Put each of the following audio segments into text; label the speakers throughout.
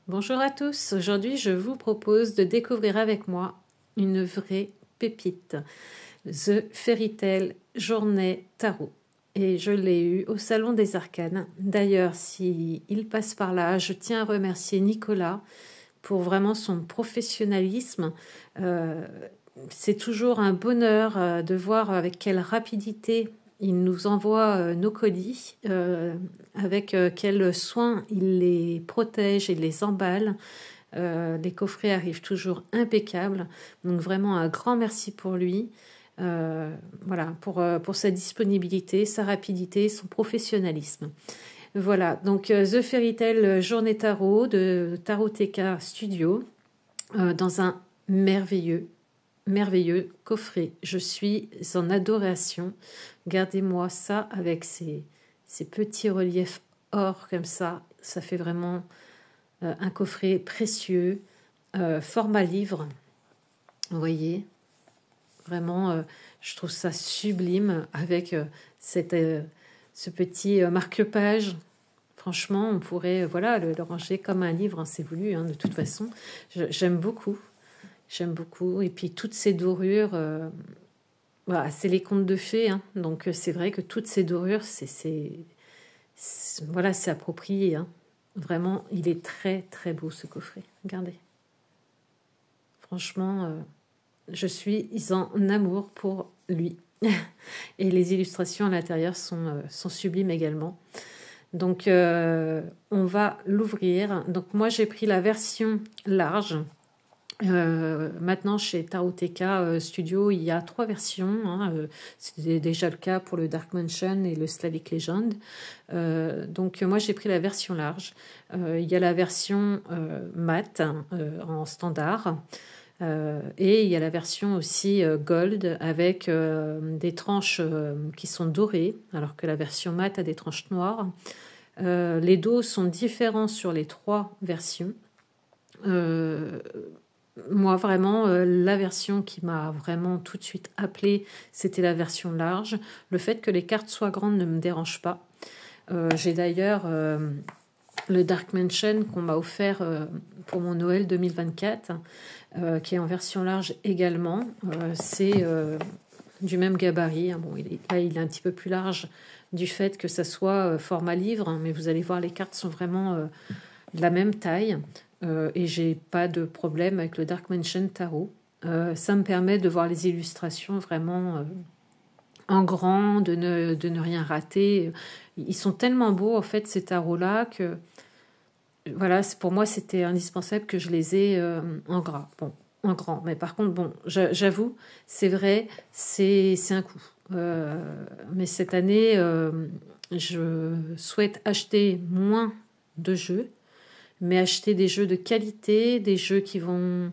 Speaker 1: Bonjour à tous, aujourd'hui je vous propose de découvrir avec moi une vraie pépite, The Fairy Tale Journée Tarot. Et je l'ai eu au Salon des Arcanes. D'ailleurs, s'il passe par là, je tiens à remercier Nicolas pour vraiment son professionnalisme. C'est toujours un bonheur de voir avec quelle rapidité il nous envoie nos colis, avec quel soin il les protège et les emballe. Les coffrets arrivent toujours impeccables. Donc vraiment un grand merci pour lui. Voilà, pour sa disponibilité, sa rapidité, son professionnalisme. Voilà, donc The Fairy Tale Journée Tarot de Taroteka Studio, dans un merveilleux coffret. Je suis en adoration. Regardez-moi ça avec ces petits reliefs or comme ça. Ça fait vraiment un coffret précieux, format livre. Vous voyez, vraiment, je trouve ça sublime avec ce petit marque-page. Franchement, on pourrait voilà, le ranger comme un livre, hein, c'est voulu, hein, de toute façon. J'aime beaucoup. J'aime beaucoup. Et puis, toutes ces dorures, voilà, c'est les contes de fées. Hein, donc, c'est vrai que toutes ces dorures, voilà, c'est approprié. Hein. Vraiment, il est très, très beau, ce coffret. Regardez. Franchement, je suis en amour pour lui. Et les illustrations à l'intérieur sont sublimes également. Donc, on va l'ouvrir. Donc, moi, j'ai pris la version large. Maintenant, chez Taroteka Studio, il y a 3 versions. Hein. C'était déjà le cas pour le Dark Mansion et le Slavic Legend. Donc, moi, j'ai pris la version large. Il y a la version mat en standard. Et il y a la version aussi gold avec des tranches qui sont dorées, alors que la version mat a des tranches noires. Les dos sont différents sur les 3 versions. Moi, vraiment, la version qui m'a vraiment tout de suite appelée, c'était la version large. Le fait que les cartes soient grandes ne me dérange pas. J'ai d'ailleurs le Dark Mansion qu'on m'a offert pour mon Noël 2024, qui est en version large également. C'est du même gabarit. Hein. Bon, il est un petit peu plus large du fait que ça soit format livre, hein, mais vous allez voir, les cartes sont vraiment de la même taille. Et j'ai pas de problème avec le Dark Mansion Tarot. Ça me permet de voir les illustrations vraiment en grand, de ne rien rater. Ils sont tellement beaux en fait, ces tarots-là, que voilà, pour moi c'était indispensable que je les ai en gras. Bon, en grand. Mais par contre, bon, j'avoue, c'est vrai, c'est un coup. Mais cette année, je souhaite acheter moins de jeux, mais acheter des jeux de qualité, des jeux qui vont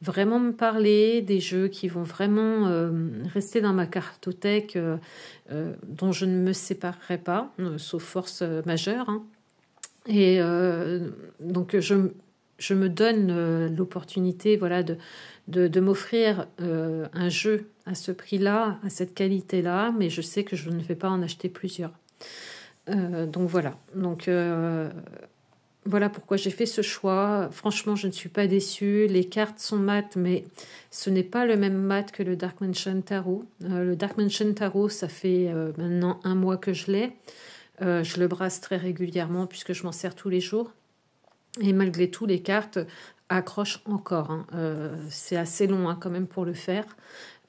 Speaker 1: vraiment me parler, des jeux qui vont vraiment rester dans ma cartothèque, dont je ne me séparerai pas, sauf force majeure. Hein. Et donc je me donne l'opportunité, voilà, de m'offrir un jeu à ce prix-là, à cette qualité-là, mais je sais que je ne vais pas en acheter plusieurs. Donc voilà. Donc voilà pourquoi j'ai fait ce choix. Franchement, je ne suis pas déçue. Les cartes sont mates, mais ce n'est pas le même mat que le Dark Mansion Tarot. Le Dark Mansion Tarot, ça fait maintenant 1 mois que je l'ai. Je le brasse très régulièrement puisque je m'en sers tous les jours. Et malgré tout, les cartes accrochent encore. Hein. C'est assez long hein, quand même pour le faire.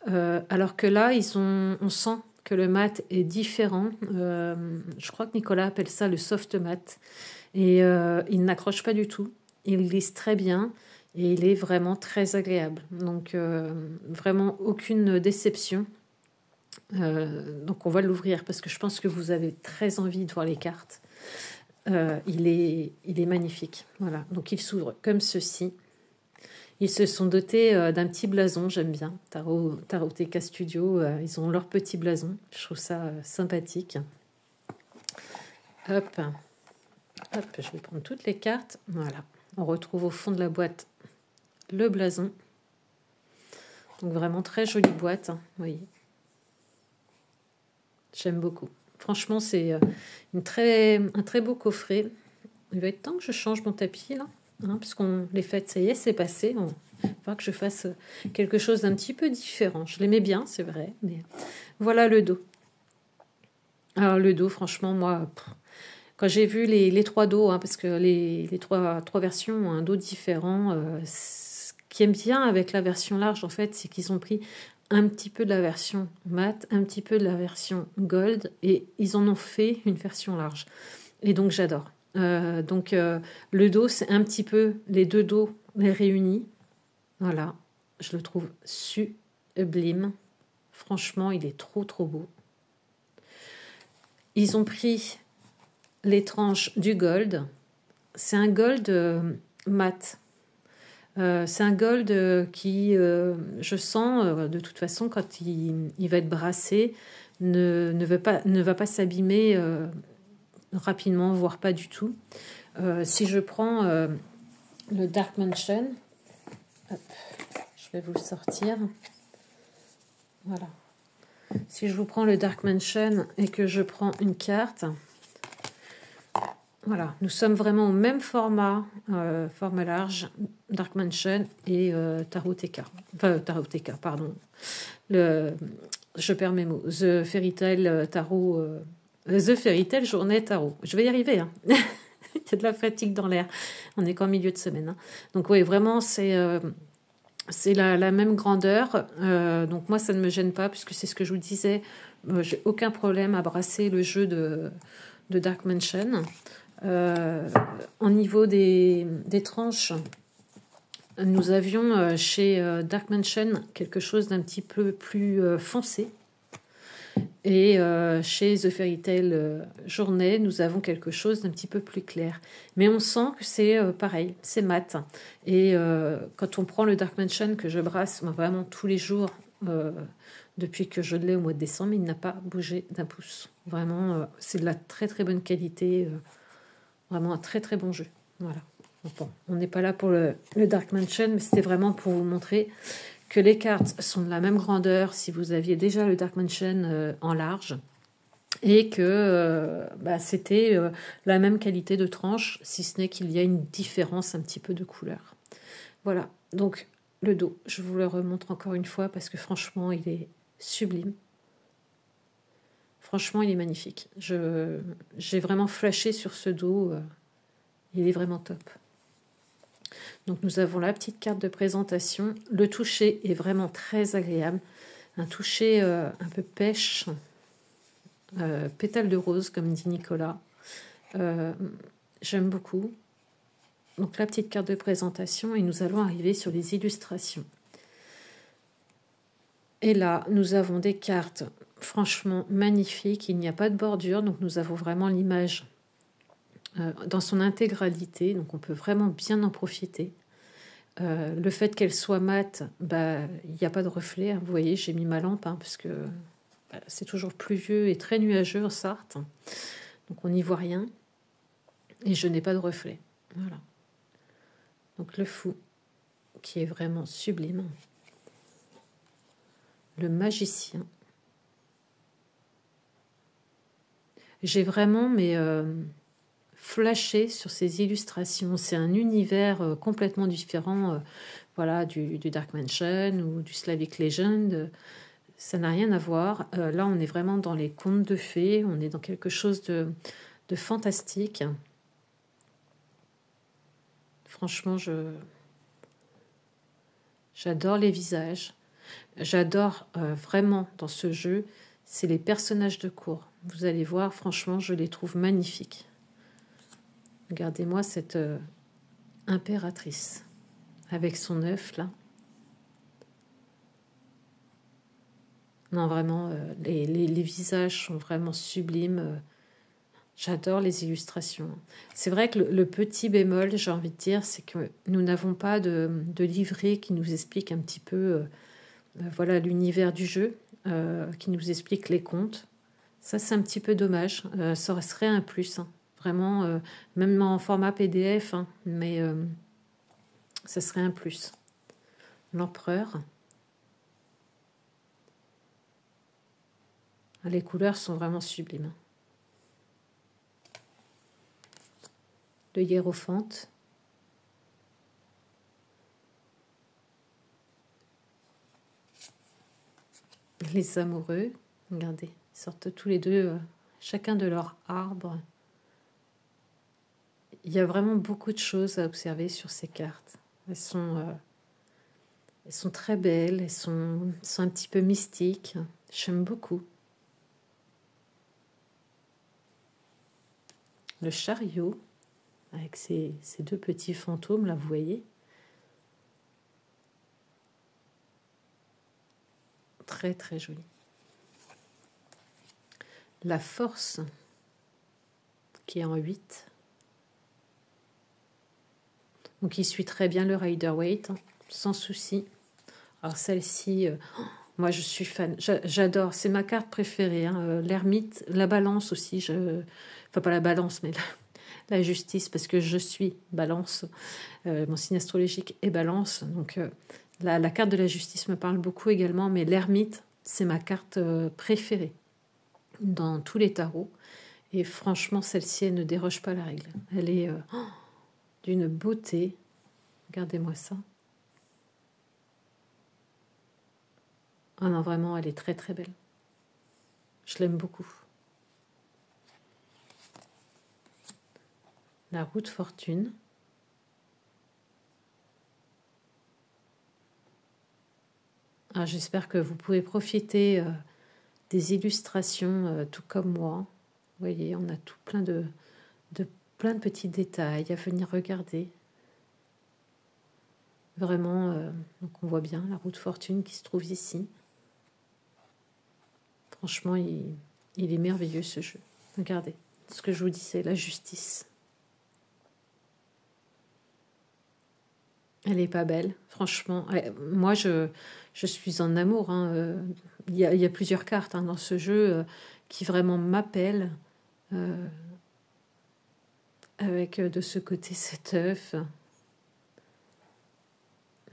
Speaker 1: Alors que là, on sent que le mat est différent. Je crois que Nicolas appelle ça le soft mat. Et il n'accroche pas du tout. Il lisse très bien et il est vraiment très agréable. Donc vraiment aucune déception. Donc on va l'ouvrir parce que je pense que vous avez très envie de voir les cartes. Il est magnifique. Voilà. Donc il s'ouvre comme ceci. Ils se sont dotés d'un petit blason, j'aime bien. Taroteka Studio, ils ont leur petit blason. Je trouve ça sympathique. Hop. Hop, je vais prendre toutes les cartes. Voilà. On retrouve au fond de la boîte le blason. Donc vraiment très jolie boîte. Hein, vous voyez. J'aime beaucoup. Franchement, c'est un très beau coffret. Il va être temps que je change mon tapis là. hein, puisqu'on les fêtes, ça y est, c'est passé. Il va que je fasse quelque chose d'un petit peu différent. Je l'aimais bien, c'est vrai, mais voilà le dos. Alors le dos, franchement, moi, quand j'ai vu les trois dos, hein, parce que les trois versions ont un dos différent, ce qui est bien avec la version large, en fait, c'est qu'ils ont pris un petit peu de la version mat, un petit peu de la version gold, et ils en ont fait une version large. Et donc j'adore. Le dos, c'est un petit peu les deux dos les réunis. Voilà, je le trouve sublime. Franchement, il est trop trop beau. Ils ont pris les tranches du gold. C'est un gold mat. C'est un gold qui, je sens, de toute façon, quand il va être brassé, ne va pas s'abîmer rapidement, voire pas du tout. Si je prends le Dark Mansion, hop, je vais vous le sortir. Voilà. Si je vous prends le Dark Mansion et que je prends une carte, voilà, nous sommes vraiment au même format, format large, Dark Mansion et Tarot TK. Enfin, Tarot TK, pardon. Je perds mes mots. The Fairy Tail Tarot. The Fairy Tail Journée Tarot. Je vais y arriver. Hein. Il y a de la fatigue dans l'air. On est qu'en milieu de semaine. Hein. Donc oui, vraiment, c'est la même grandeur. Donc moi, ça ne me gêne pas, puisque c'est ce que je vous disais. J'ai aucun problème à brasser le jeu de Dark Mansion. Au niveau des tranches, nous avions chez Dark Mansion quelque chose d'un petit peu plus foncé. Et chez The Fairy Tail Journée, nous avons quelque chose d'un petit peu plus clair. Mais on sent que c'est pareil, c'est mat. Et quand on prend le Dark Mansion que je brasse vraiment tous les jours, depuis que je l'ai au mois de décembre, il n'a pas bougé d'un pouce. Vraiment, c'est de la très très bonne qualité. Vraiment un très très bon jeu. Voilà. Bon, on n'est pas là pour le Dark Mansion, mais c'était vraiment pour vous montrer que les cartes sont de la même grandeur si vous aviez déjà le Dark Mansion en large, et que c'était la même qualité de tranche, si ce n'est qu'il y a une différence un petit peu de couleur. Voilà, donc le dos, je vous le remontre encore une fois parce que franchement, il est sublime. Franchement, il est magnifique. J'ai vraiment flashé sur ce dos. Il est vraiment top. Donc nous avons la petite carte de présentation. Le toucher est vraiment très agréable. Un toucher un peu pêche, pétale de rose, comme dit Nicolas. J'aime beaucoup. Donc la petite carte de présentation, et nous allons arriver sur les illustrations. Et là, nous avons des cartes franchement magnifiques. Il n'y a pas de bordure, donc nous avons vraiment l'image dans son intégralité, donc on peut vraiment bien en profiter. Le fait qu'elle soit mate, il n'y a pas de reflet. Hein. Vous voyez, j'ai mis ma lampe, parce que c'est toujours pluvieux et très nuageux en Sarthe. Donc on n'y voit rien. Et je n'ai pas de reflet. Voilà. Donc le fou, qui est vraiment sublime. Le magicien. J'ai vraiment flashé sur ces illustrations. C'est un univers complètement différent voilà, du Dark Mansion ou du Slavic Legend. Ça n'a rien à voir. Là, on est vraiment dans les contes de fées. On est dans quelque chose de fantastique. Franchement, j'adore les visages. J'adore vraiment dans ce jeu, c'est les personnages de cour. Vous allez voir, franchement, je les trouve magnifiques. Regardez-moi cette impératrice avec son œuf là. Non, vraiment, les visages sont vraiment sublimes. J'adore les illustrations. C'est vrai que le petit bémol, j'ai envie de dire, c'est que nous n'avons pas de livret qui nous explique un petit peu voilà, l'univers du jeu, qui nous explique les contes. Ça, c'est un petit peu dommage. Ça serait un plus, hein. Vraiment, même en format PDF, hein, mais ça serait un plus. L'empereur. Les couleurs sont vraiment sublimes. Le hiérophante. les amoureux. Regardez, ils sortent tous les deux, chacun de leur arbre. Il y a vraiment beaucoup de choses à observer sur ces cartes. Elles sont très belles, elles sont un petit peu mystiques. J'aime beaucoup. Le chariot, avec ces deux petits fantômes, là, vous voyez. Très, très joli. La force, qui est en 8. Donc, il suit très bien le Rider-Waite, sans souci. Alors, celle-ci, moi, je suis fan. J'adore. C'est ma carte préférée. Hein. L'ermite, la balance aussi. Enfin, pas la balance, mais la justice, parce que je suis balance. Mon signe astrologique est balance. Donc, la carte de la justice me parle beaucoup également. Mais l'ermite, c'est ma carte préférée dans tous les tarots. Et franchement, celle-ci, elle ne déroge pas à la règle. Elle est d'une beauté. Regardez-moi ça. Ah non, vraiment, elle est très très belle. Je l'aime beaucoup. La roue de fortune. Ah, j'espère que vous pouvez profiter des illustrations tout comme moi. Vous voyez, on a tout plein de petits détails à venir regarder. Vraiment, donc on voit bien la roue de fortune qui se trouve ici. Franchement, il est merveilleux ce jeu. Regardez, ce que je vous dis, c'est la justice. Elle est pas belle, franchement. Moi, je suis en amour. Hein. Il y a plusieurs cartes dans ce jeu qui vraiment m'appellent. Avec de ce côté cet œuf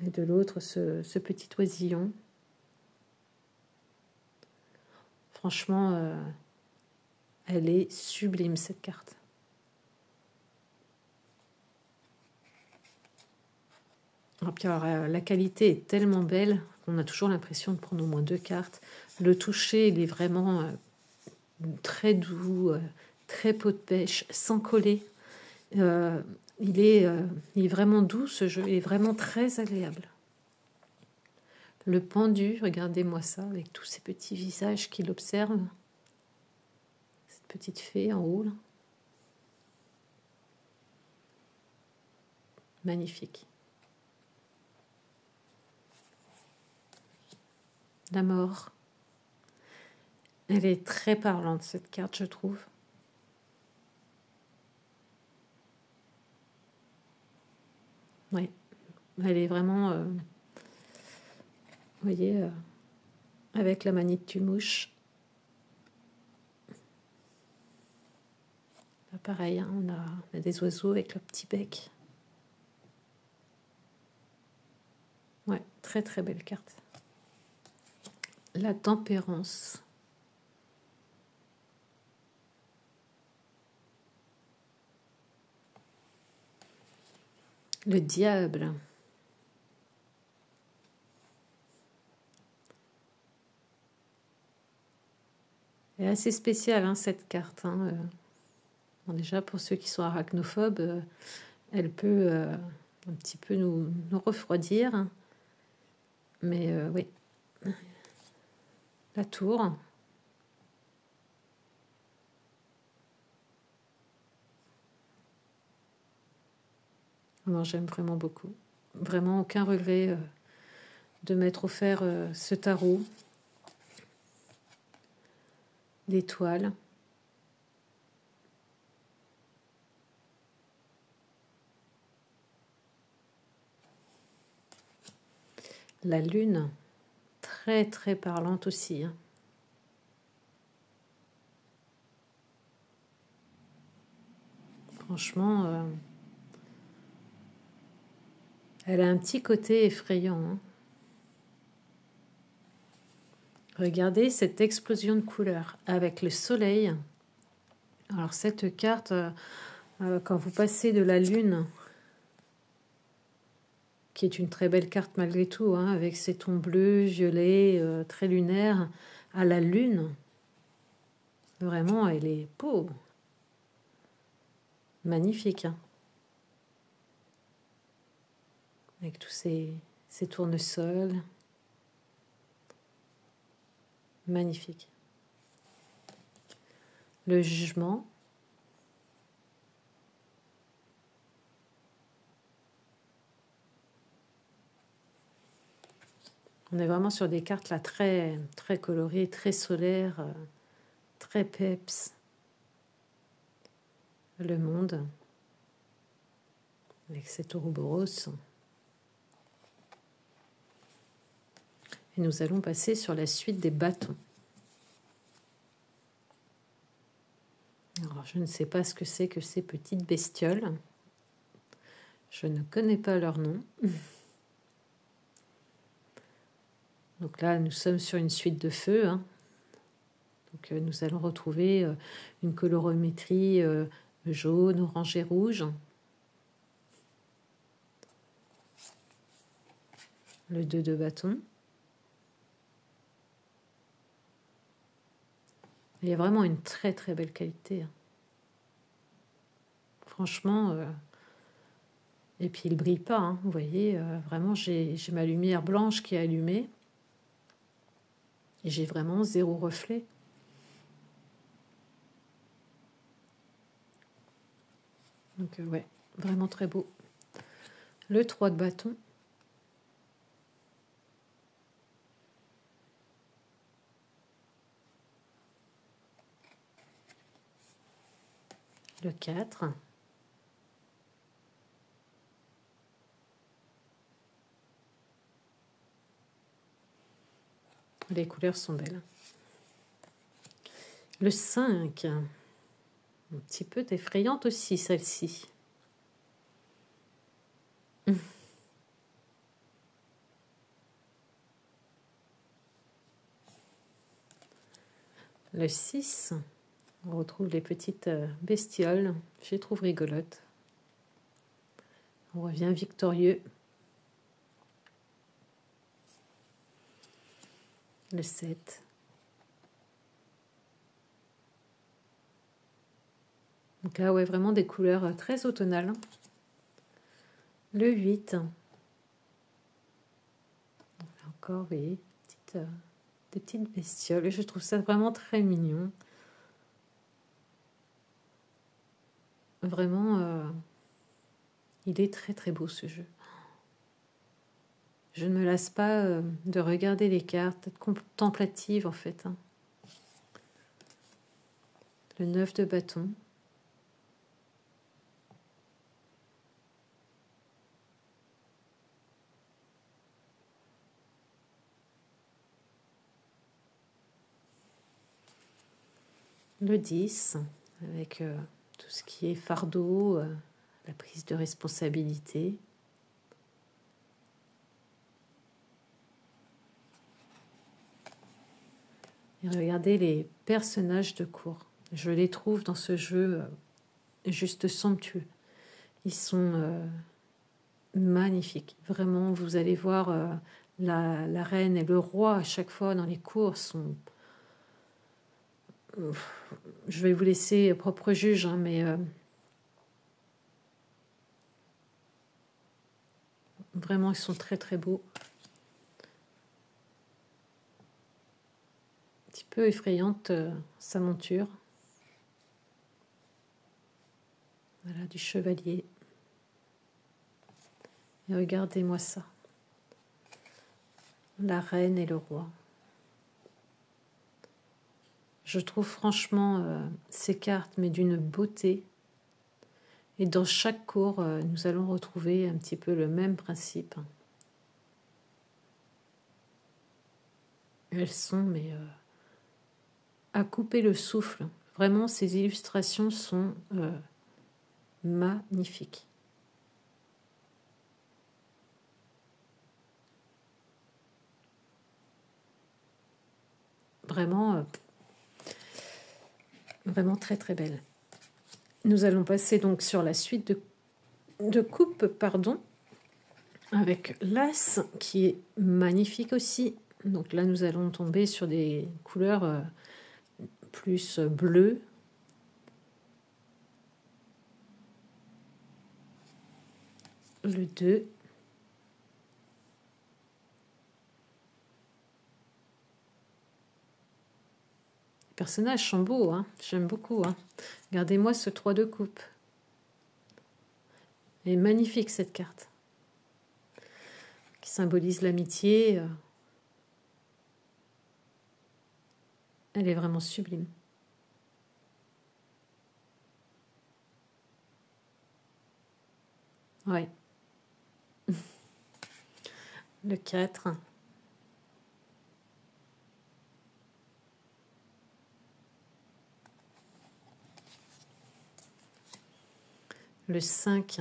Speaker 1: et de l'autre ce petit oisillon. Franchement, elle est sublime cette carte. Alors, la qualité est tellement belle qu'on a toujours l'impression de prendre au moins 2 cartes. Le toucher, il est vraiment très doux, très peau de pêche, sans coller. Il est vraiment doux ce jeu, il est vraiment très agréable. Le pendu, regardez-moi ça, avec tous ces petits visages qui l'observent. Cette petite fée en haut, là. Magnifique. La mort. Elle est très parlante, cette carte, je trouve. Oui, elle est vraiment... vous voyez, avec la manite du mouche. Là, pareil, hein, on a des oiseaux avec le petit bec. Ouais, très très belle carte. La tempérance. Le diable. Elle est assez spéciale, hein, cette carte. Hein. Bon, déjà, pour ceux qui sont arachnophobes, elle peut un petit peu nous refroidir. Mais oui. La tour. Alors, j'aime vraiment beaucoup. Vraiment aucun regret de m'être offert ce tarot. L'étoile. La lune. Très très parlante aussi. Hein. Franchement, elle a un petit côté effrayant. Hein. Regardez cette explosion de couleurs avec le soleil. Alors cette carte, quand vous passez de la lune qui est une très belle carte malgré tout, hein, avec ses tons bleus, violets, très lunaires, à la lune. Vraiment, elle est beau. Magnifique. Hein. Avec tous ces tournesols. Magnifique. Le jugement. On est vraiment sur des cartes là très, très colorées, très solaires, très peps. Le monde, avec cet Ouroboros. Et nous allons passer sur la suite des bâtons. Alors, je ne sais pas ce que c'est que ces petites bestioles. Je ne connais pas leur nom. Donc là, nous sommes sur une suite de feux. Hein. Donc, nous allons retrouver une colorimétrie jaune, orange et rouge. Le 2 de bâton. Il y a vraiment une très très belle qualité. Hein. Franchement, et puis il brille pas. Hein. Vous voyez, vraiment, j'ai ma lumière blanche qui est allumée. Et j'ai vraiment 0 reflet. Donc, ouais, vraiment très beau. Le 3 de bâton. Le 4. Les couleurs sont belles. Le 5. Un petit peu effrayante aussi, celle-ci. Le 6. On retrouve les petites bestioles. Je les trouve rigolotes. On revient victorieux. Le 7. Donc là, ouais, vraiment des couleurs très automnales. Le 8. Encore, oui, des petites bestioles. Et je trouve ça vraiment très mignon. Vraiment, il est très très beau ce jeu. Je ne me lasse pas de regarder les cartes, d'être contemplative en fait. Hein. Le 9 de bâton. Le 10, avec tout ce qui est fardeau, la prise de responsabilité. Et regardez les personnages de cour. Je les trouve dans ce jeu juste somptueux. Ils sont magnifiques. Vraiment, vous allez voir la reine et le roi à chaque fois dans les cours sont... Je vais vous laisser propre juge, hein, mais vraiment, ils sont très très beaux. Un petit peu effrayante sa monture. Voilà, du chevalier. Et regardez-moi ça. La reine et le roi. Je trouve franchement ces cartes, mais d'une beauté. Et dans chaque cours, nous allons retrouver un petit peu le même principe. Elles sont, mais à couper le souffle. Vraiment, ces illustrations sont magnifiques. Vraiment, vraiment très très belle. Nous allons passer donc sur la suite de coupe, pardon. avec l'As qui est magnifique aussi. Donc là, nous allons tomber sur des couleurs plus bleues. Le 2. Les personnages sont beaux, hein. J'aime beaucoup. Hein. Regardez-moi ce 3 de coupe. Elle est magnifique cette carte. Qui symbolise l'amitié. Elle est vraiment sublime. Ouais. Le 4. Le 5.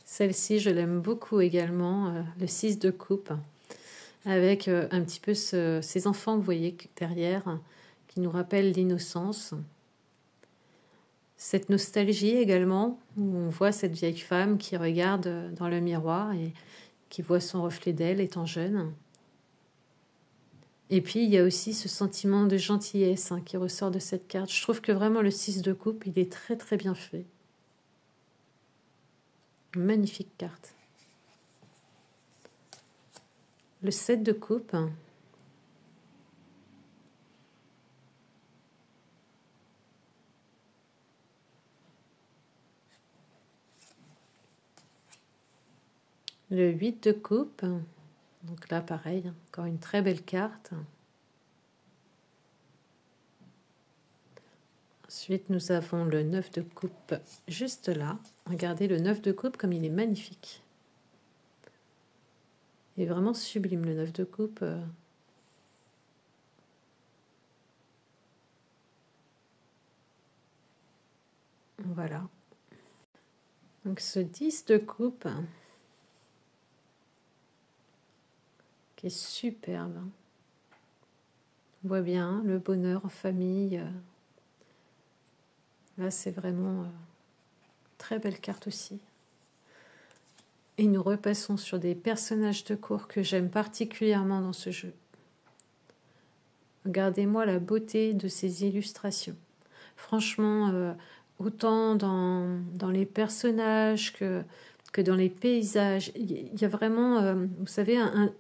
Speaker 1: Celle-ci, je l'aime beaucoup également, le 6 de coupe, avec un petit peu ces enfants, vous voyez, derrière, qui nous rappellent l'innocence. Cette nostalgie également, où on voit cette vieille femme qui regarde dans le miroir et qui voit son reflet d'elle étant jeune. Et puis, il y a aussi ce sentiment de gentillesse qui ressort de cette carte. Je trouve que vraiment le 6 de coupe, il est très très bien fait. Magnifique carte. Le 7 de coupe. Le 8 de coupe. Donc là, pareil, encore une très belle carte. Ensuite, nous avons le 9 de coupe juste là. Regardez le 9 de coupe comme il est magnifique. Il est vraiment sublime le 9 de coupe. Voilà. Donc ce 10 de coupe qui est superbe. On voit bien le bonheur en famille. Là, c'est vraiment très belle carte aussi. Et nous repassons sur des personnages de cour que j'aime particulièrement dans ce jeu. Regardez-moi la beauté de ces illustrations. Franchement, autant dans les personnages que dans les paysages, il y a vraiment, vous savez, un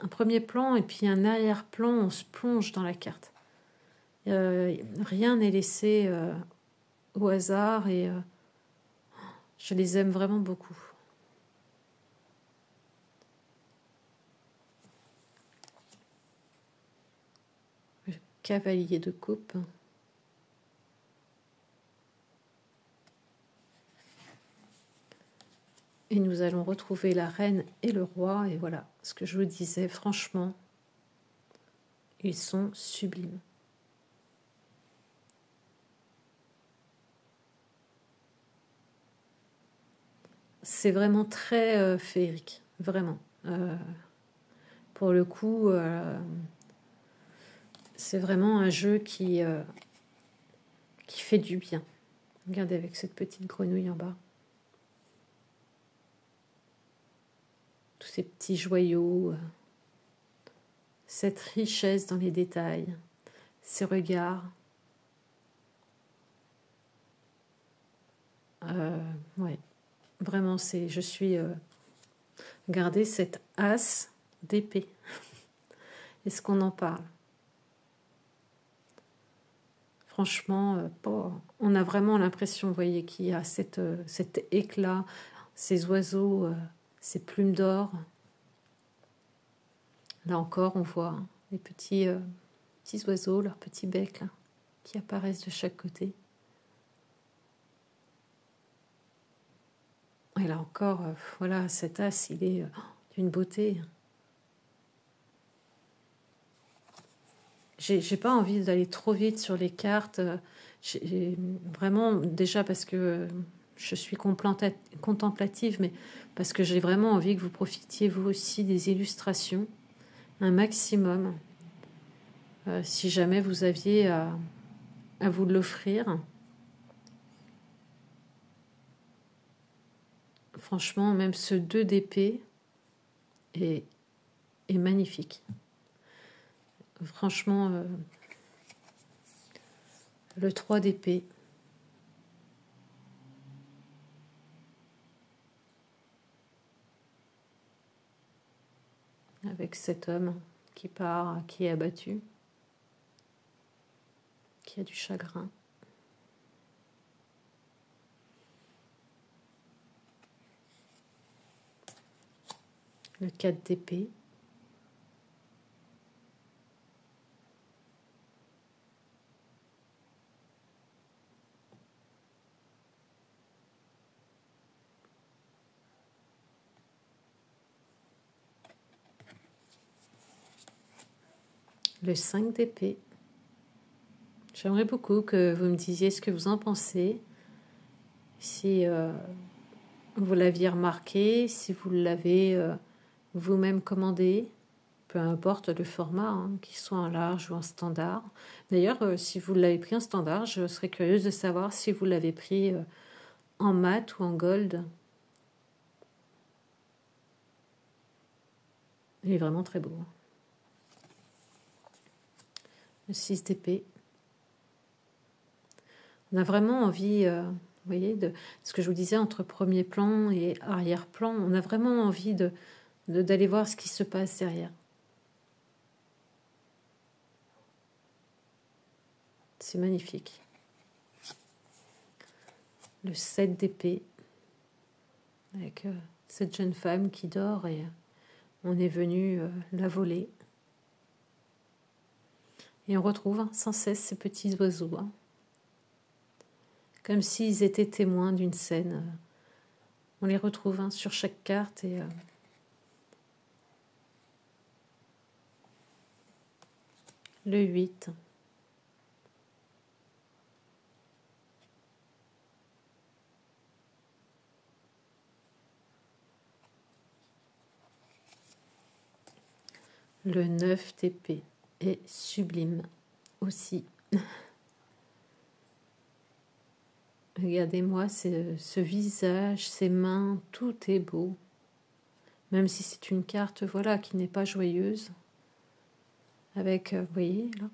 Speaker 1: premier plan et puis un arrière-plan, on se plonge dans la carte. Rien n'est laissé au hasard et je les aime vraiment beaucoup. Le cavalier de coupe. Et nous allons retrouver la reine et le roi. Et voilà, ce que je vous disais, franchement, ils sont sublimes. C'est vraiment très féerique, vraiment. Pour le coup, c'est vraiment un jeu qui fait du bien. Regardez avec cette petite grenouille en bas. Tous ces petits joyaux, cette richesse dans les détails, ces regards. Ouais, vraiment, je suis... regardez cette as d'épée. Est-ce qu'on en parle? Franchement, on a vraiment l'impression, vous voyez, qu'il y a cet éclat, ces oiseaux, ces plumes d'or. Là encore, on voit les petits oiseaux, leurs petits becs là, qui apparaissent de chaque côté. Et là encore, voilà, cet as, il est d'une beauté. J'ai pas envie d'aller trop vite sur les cartes. Vraiment, déjà parce que je suis contemplative, mais parce que j'ai vraiment envie que vous profitiez vous aussi des illustrations, un maximum. Si jamais vous aviez à à vous l'offrir. Franchement, même ce 2 d'épée est magnifique. Franchement, le 3 d'épée. Avec cet homme qui part, qui est abattu, qui a du chagrin. Le 4 d'épée. Le 5 d'épée. J'aimerais beaucoup que vous me disiez ce que vous en pensez. Si vous l'aviez remarqué, si vous l'avez vous-même commandé, peu importe le format, hein, qu'il soit en large ou en standard. D'ailleurs, si vous l'avez pris en standard, je serais curieuse de savoir si vous l'avez pris en mat ou en gold. Il est vraiment très beau. Le 6 d'épée. On a vraiment envie, vous voyez, de ce que je vous disais entre premier plan et arrière-plan, on a vraiment envie d'aller voir ce qui se passe derrière. C'est magnifique. Le 7 d'épée, avec cette jeune femme qui dort et on est venu la voler. Et on retrouve sans cesse ces petits oiseaux, hein, comme s'ils étaient témoins d'une scène. On les retrouve, hein, sur chaque carte. Et le 8. Le 9 d'épée est sublime aussi. Regardez-moi ce visage, ces mains, tout est beau. Même si c'est une carte, voilà, qui n'est pas joyeuse. Avec, vous voyez, là,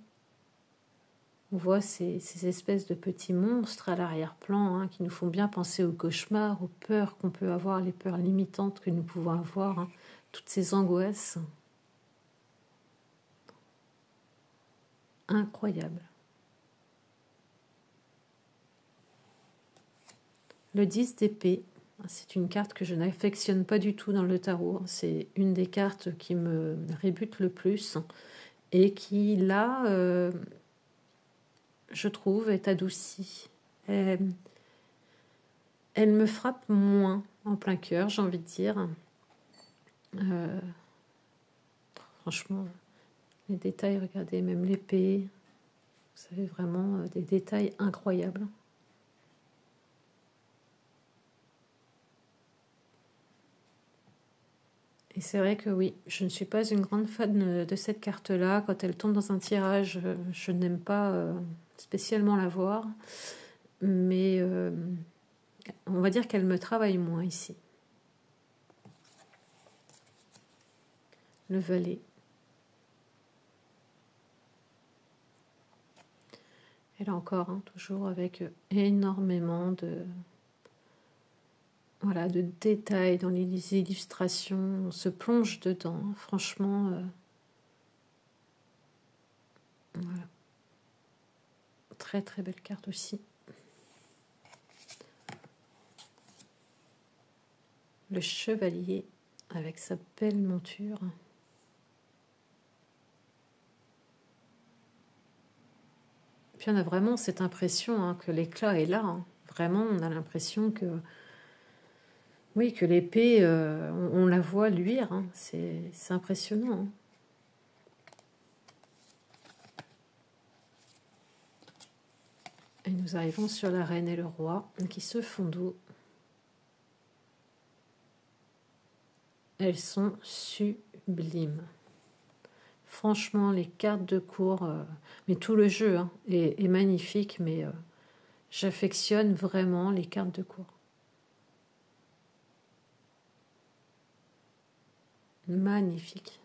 Speaker 1: on voit ces espèces de petits monstres à l'arrière-plan, hein, qui nous font bien penser aux cauchemars, aux peurs qu'on peut avoir, les peurs limitantes que nous pouvons avoir, hein, toutes ces angoisses. Incroyable. Le 10 d'épée, c'est une carte que je n'affectionne pas du tout dans le tarot. C'est une des cartes qui me rébute le plus et qui, là, je trouve, est adoucie. Elle me frappe moins en plein cœur, j'ai envie de dire. Franchement, les détails, regardez, même l'épée, vous savez, vraiment des détails incroyables. Et c'est vrai que oui, je ne suis pas une grande fan de cette carte-là. Quand elle tombe dans un tirage, je n'aime pas spécialement la voir. Mais on va dire qu'elle me travaille moins ici. Le valet. Et là encore, hein, toujours avec énormément de détails dans les illustrations. On se plonge dedans, hein, franchement. Voilà. Très très belle carte aussi. Le chevalier avec sa belle monture. Puis on a vraiment cette impression, hein, que l'éclat est là. Hein. Vraiment, on a l'impression que, oui, que l'épée, on la voit luire. Hein. C'est impressionnant. Hein. Et nous arrivons sur la reine et le roi qui se font dos. Elles sont sublimes. Franchement, les cartes de cour, mais tout le jeu hein, est magnifique, mais j'affectionne vraiment les cartes de cour. Magnifique.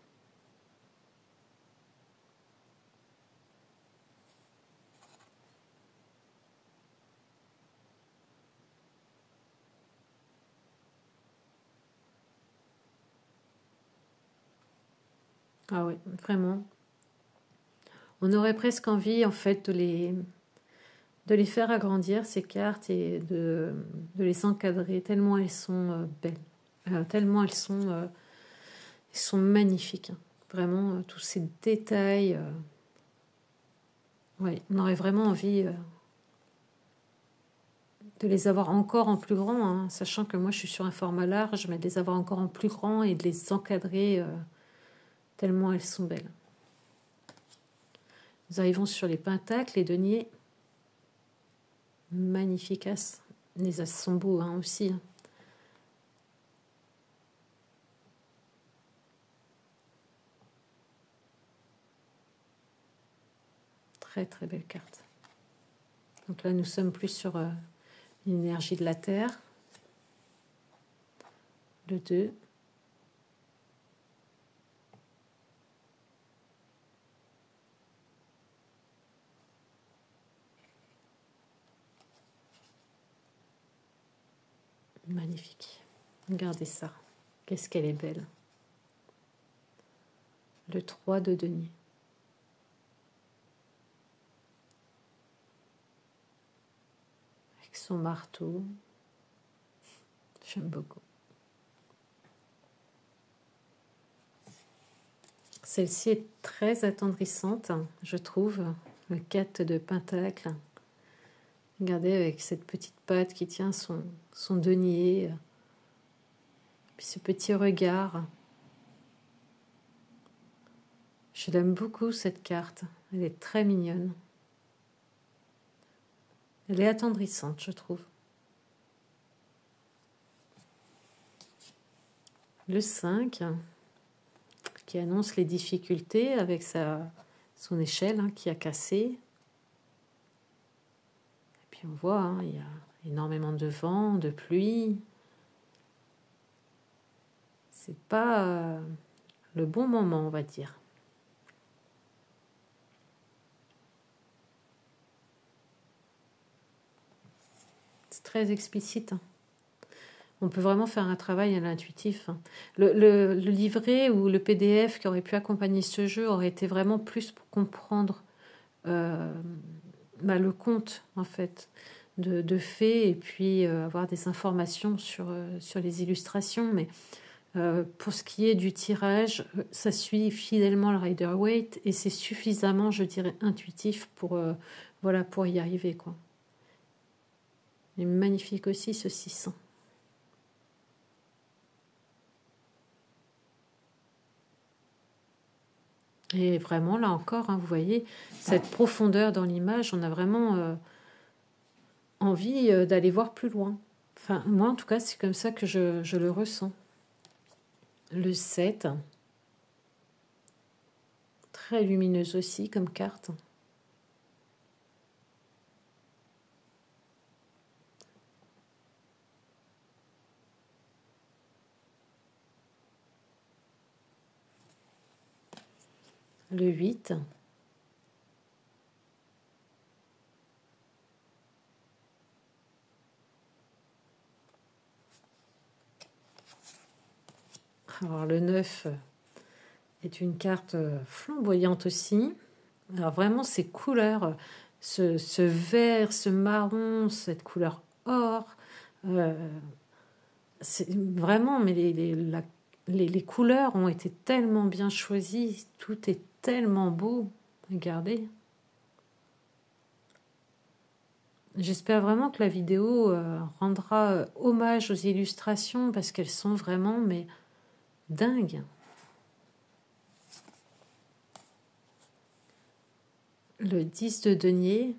Speaker 1: Ah oui, vraiment. On aurait presque envie, en fait, de les faire agrandir, ces cartes, et de les encadrer, tellement elles sont belles. Tellement elles sont magnifiques. Hein. Vraiment, tous ces détails. Ouais, on aurait vraiment envie de les avoir encore en plus grand, hein, sachant que moi, je suis sur un format large, mais de les avoir encore en plus grand et de les encadrer tellement elles sont belles. Nous arrivons sur les pentacles, les deniers. Magnifiques as. Les as sont beaux hein, aussi. Hein. Très très belle carte. Donc là, nous sommes plus sur l'énergie de la Terre. Le 2. Magnifique. Regardez ça. Qu'est-ce qu'elle est belle. Le 3 de denier. Avec son marteau. J'aime beaucoup. Celle-ci est très attendrissante, je trouve. Le 4 de pentacle. Regardez avec cette petite patte qui tient son denier. Puis ce petit regard. Je l'aime beaucoup cette carte. Elle est très mignonne. Elle est attendrissante, je trouve. Le 5, qui annonce les difficultés avec son échelle hein, qui a cassé. Et puis on voit, hein, il y a énormément de vent, de pluie. C'est pas le bon moment, on va dire. C'est très explicite. Hein. On peut vraiment faire un travail à l'intuitif. Hein. Le livret ou le PDF qui aurait pu accompagner ce jeu aurait été vraiment plus pour comprendre le conte, en fait, de fées, et puis avoir des informations sur les illustrations. Mais pour ce qui est du tirage, ça suit fidèlement le Rider-Waite, et c'est suffisamment, je dirais, intuitif pour y arriver, quoi. Il est magnifique aussi, ce 600. Et vraiment, là encore, hein, vous voyez, cette profondeur dans l'image, on a vraiment envie d'aller voir plus loin. Enfin, moi, en tout cas, c'est comme ça que je le ressens. Le 7, très lumineuse aussi comme carte. Le 8. Alors le 9 est une carte flamboyante aussi. Alors vraiment ces couleurs, ce vert, ce marron, cette couleur or, c'est vraiment, mais les couleurs ont été tellement bien choisies, tout est tellement beau. Regardez. J'espère vraiment que la vidéo rendra hommage aux illustrations parce qu'elles sont vraiment mais dingues. Le 10 de denier.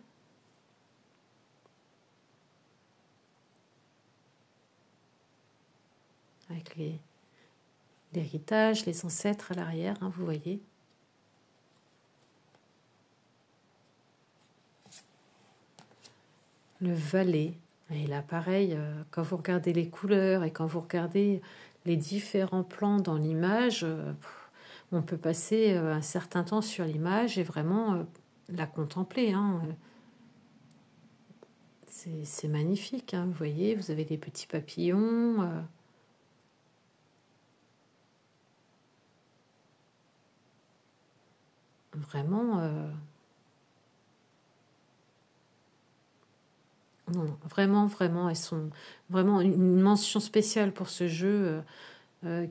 Speaker 1: Avec l'héritage, les ancêtres à l'arrière, hein, vous voyez. le valet. Et là, pareil, quand vous regardez les couleurs et quand vous regardez les différents plans dans l'image, on peut passer un certain temps sur l'image et vraiment la contempler. Hein. C'est magnifique, hein. Vous voyez, vous avez des petits papillons. Vraiment, non, vraiment, vraiment, elles sont vraiment une mention spéciale pour ce jeu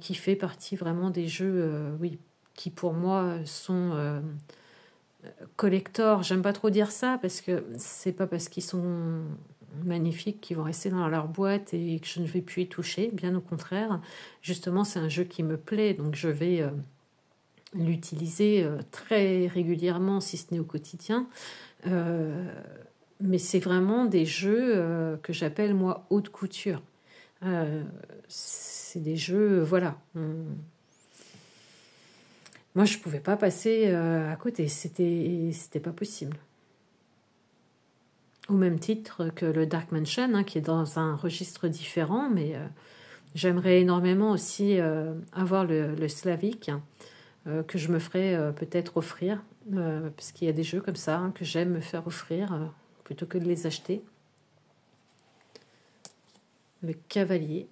Speaker 1: qui fait partie vraiment des jeux, oui, qui pour moi sont collector. J'aime pas trop dire ça parce que c'est pas parce qu'ils sont magnifiques qu'ils vont rester dans leur boîte et que je ne vais plus y toucher. Bien au contraire, justement, c'est un jeu qui me plaît, donc je vais l'utiliser très régulièrement, si ce n'est au quotidien. Mais c'est vraiment des jeux que j'appelle, moi, haute couture. C'est des jeux, voilà. Moi, je ne pouvais pas passer à côté. C'était pas possible. Au même titre que le Dark Mansion, hein, qui est dans un registre différent, mais j'aimerais énormément aussi avoir le Slavic, que je me ferais peut-être offrir, parce qu'il y a des jeux comme ça hein, que j'aime me faire offrir plutôt que de les acheter. Le cavalier.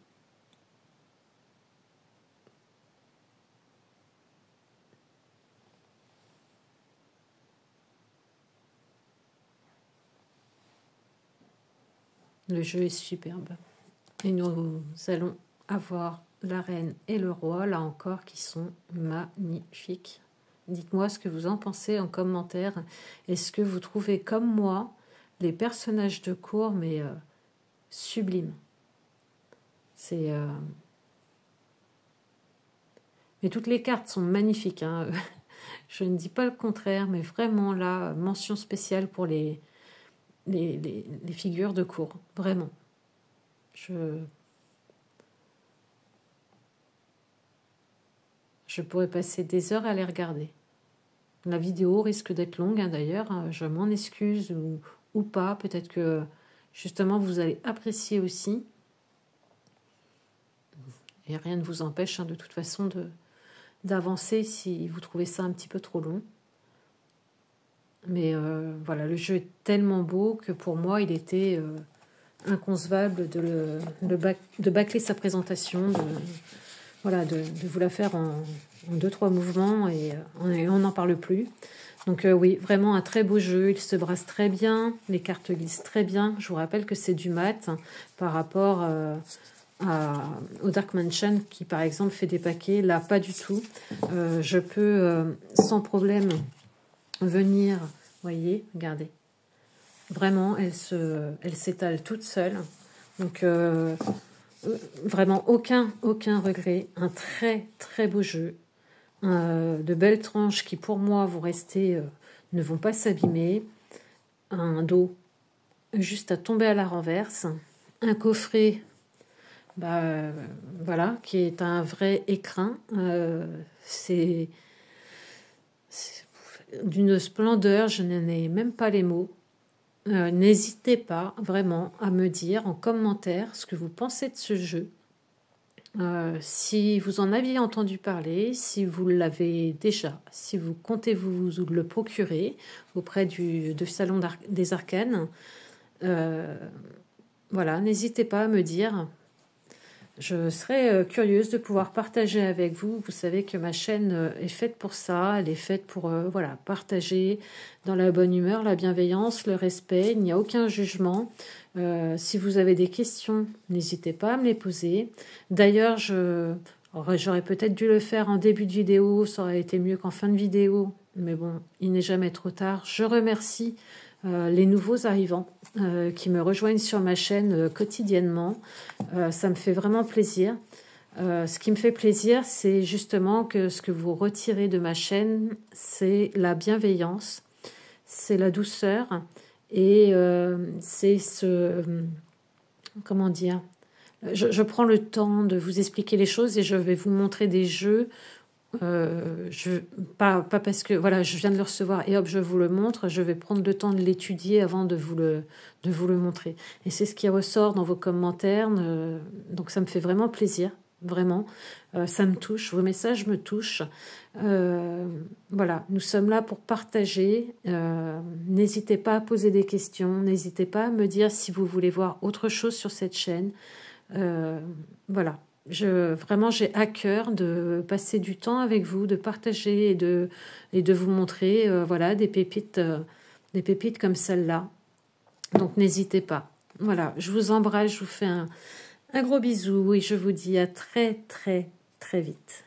Speaker 1: Le jeu est superbe. Et nous allons avoir la reine et le roi, là encore, qui sont magnifiques. Dites-moi ce que vous en pensez en commentaire. Est-ce que vous trouvez comme moi les personnages de cour, mais sublimes? C'est... Mais toutes les cartes sont magnifiques. Hein. Je ne dis pas le contraire, mais vraiment là, mention spéciale pour les figures de cour. Vraiment. Je pourrais passer des heures à les regarder. La vidéo risque d'être longue, hein, d'ailleurs. Je m'en excuse ou pas. Peut-être que, justement, vous allez apprécier aussi. Et rien ne vous empêche, hein, de toute façon, d'avancer si vous trouvez ça un petit peu trop long. Mais voilà, le jeu est tellement beau que pour moi, il était inconcevable de bâcler sa présentation, de vous la faire en 2-3 mouvements et on n'en parle plus. Donc oui, vraiment un très beau jeu, il se brasse très bien, les cartes glissent très bien. Je vous rappelle que c'est du mat par rapport au Dark Mansion qui par exemple fait des paquets, là pas du tout. Je peux sans problème venir, voyez, regardez. Vraiment, elle s'étale toute seule. Donc vraiment aucun regret. Un très très beau jeu. De belles tranches qui pour moi vont rester, ne vont pas s'abîmer. Un dos juste à tomber à la renverse. Un coffret, voilà, qui est un vrai écrin. C'est d'une splendeur, je n'en ai même pas les mots. N'hésitez pas vraiment à me dire en commentaire ce que vous pensez de ce jeu. Si vous en aviez entendu parler, si vous l'avez déjà, si vous comptez vous le procurer auprès du Salon des Arcanes, voilà, n'hésitez pas à me dire. Je serais curieuse de pouvoir partager avec vous. Vous savez que ma chaîne est faite pour ça. Elle est faite pour voilà, partager dans la bonne humeur, la bienveillance, le respect. Il n'y a aucun jugement. Si vous avez des questions, n'hésitez pas à me les poser. D'ailleurs, j'aurais peut-être dû le faire en début de vidéo. Ça aurait été mieux qu'en fin de vidéo. Mais bon, il n'est jamais trop tard. Je remercie les nouveaux arrivants qui me rejoignent sur ma chaîne quotidiennement. Ça me fait vraiment plaisir. Ce qui me fait plaisir, c'est justement que ce que vous retirez de ma chaîne, c'est la bienveillance, c'est la douceur et c'est comment dire, je prends le temps de vous expliquer les choses et je vais vous montrer des jeux Pas parce que voilà, je viens de le recevoir et hop, je vous le montre. Je vais prendre le temps de l'étudier avant de vous le montrer. Et c'est ce qui ressort dans vos commentaires. Donc ça me fait vraiment plaisir, vraiment. Ça me touche. Vos messages me touchent. Voilà, nous sommes là pour partager. N'hésitez pas à poser des questions. N'hésitez pas à me dire si vous voulez voir autre chose sur cette chaîne. Voilà. Vraiment, j'ai à cœur de passer du temps avec vous, de partager et de vous montrer voilà, des pépites comme celle-là. Donc, n'hésitez pas. Voilà, je vous embrasse, je vous fais un gros bisou et je vous dis à très, très, très vite.